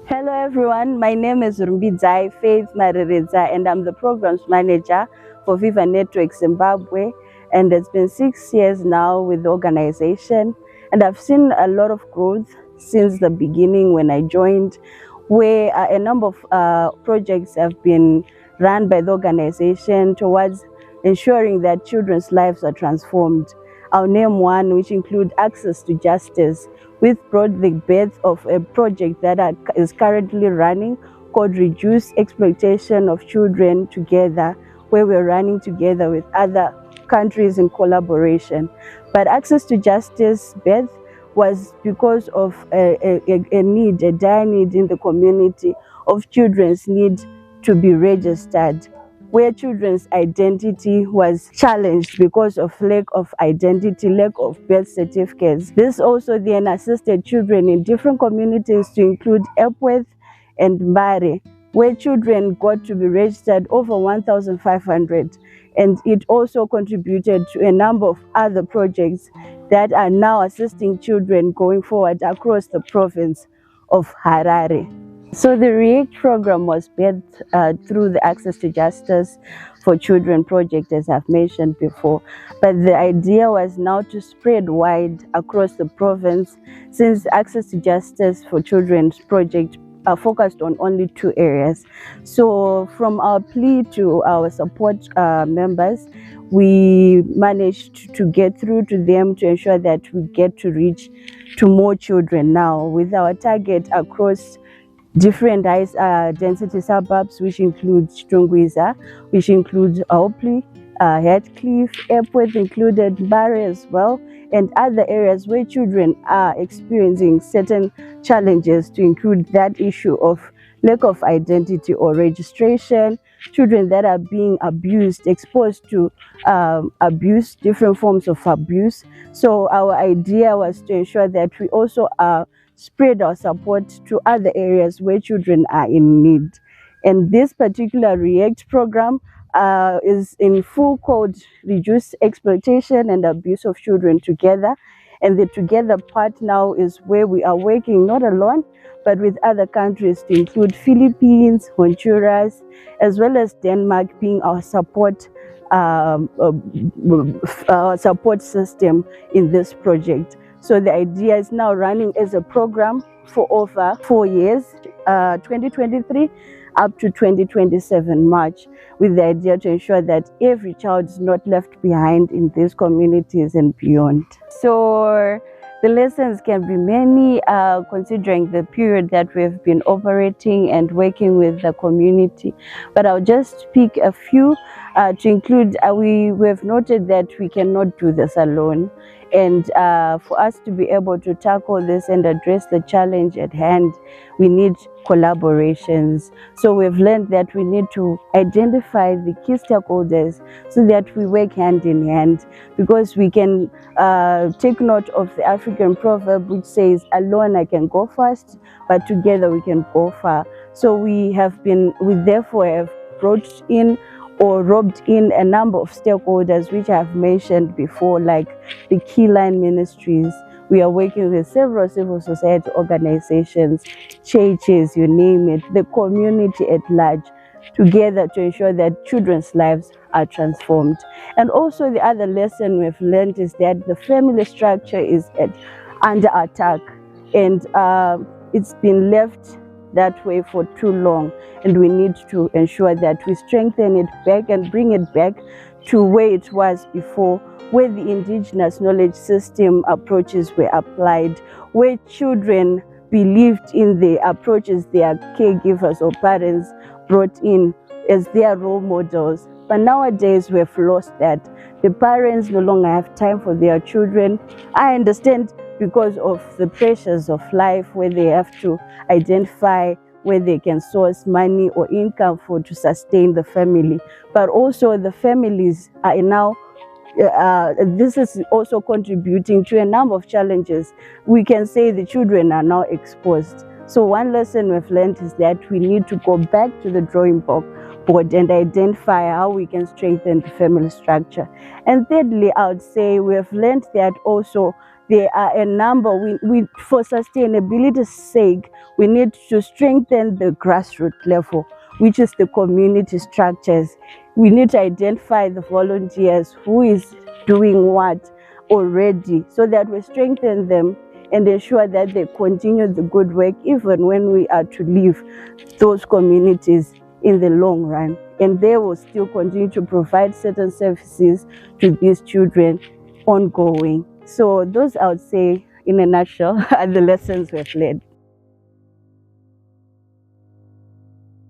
Hello everyone, my name is Rumbidzai Faith Mariredza and I'm the Programs Manager for Viva Network Zimbabwe, and it's been 6 years now with the organization, and I've seen a lot of growth since the beginning when I joined, where a number of projects have been run by the organization towards ensuring that children's lives are transformed. I'll name one, which include access to justice, which brought the birth of a project that is currently running called Reduce Exploitation of Children Together, where we're running together with other countries in collaboration. But access to justice birth was because of a dire need in the community of children's need to be registered, where children's identity was challenged because of lack of identity, lack of birth certificates. This also then assisted children in different communities to include Epworth and Mbare, where children got to be registered over 1,500. And it also contributed to a number of other projects that are now assisting children going forward across the province of Harare. So the REACT program was built through the Access to Justice for Children project, as I've mentioned before. But the idea was now to spread wide across the province, since Access to Justice for Children project are focused on only 2 areas. So from our plea to our support members, we managed to get through to them to ensure that we get to reach to more children now, with our target across different density suburbs, which includes Strongwiza, which includes Aupley, Heathcliff, Epworth included, Mbare as well, and other areas where children are experiencing certain challenges, to include that issue of lack of identity or registration, children that are being abused, exposed to abuse, different forms of abuse. So our idea was to ensure that we also spread our support to other areas where children are in need. And this particular REACT program is in full code Reduce Exploitation and Abuse of Children Together. And the Together part now is where we are working not alone, but with other countries, to include Philippines, Honduras, as well as Denmark being our support system in this project. So the idea is now running as a program for over 4 years, 2023 up to 2027 March, with the idea to ensure that every child is not left behind in these communities and beyond. So the lessons can be many, considering the period that we've been operating and working with the community. But I'll just pick a few to include. We've noted that we cannot do this alone. And for us to be able to tackle this and address the challenge at hand, we need collaborations. So we've learned that we need to identify the key stakeholders so that we work hand in hand, because we can take note of the African proverb which says, alone I can go fast, but together we can go far. So we therefore have brought in or roped in a number of stakeholders, which I've mentioned before, like the Keyline Ministries. We are working with several civil society organizations, churches, you name it, the community at large, together to ensure that children's lives are transformed. And also the other lesson we've learned is that the family structure is under attack, and it's been left that way for too long, and we need to ensure that we strengthen it back and bring it back to where it was before, where the indigenous knowledge system approaches were applied, where children believed in the approaches their caregivers or parents brought in as their role models. But nowadays we've lost that. The parents no longer have time for their children. I understand, because of the pressures of life, where they have to identify where they can source money or income to sustain the family. But also the families are now, this is also contributing to a number of challenges. We can say the children are now exposed. So one lesson we've learned is that we need to go back to the drawing board board and identify how we can strengthen the family structure. And thirdly, I would say we have learned that also there are a number, for sustainability's sake, we need to strengthen the grassroots level, which is the community structures. We need to identify the volunteers who is doing what already, so that we strengthen them and ensure that they continue the good work even when we are to leave those communities in the long run, and they will still continue to provide certain services to these children ongoing. So those, I would say, in a nutshell, are the lessons we've learned.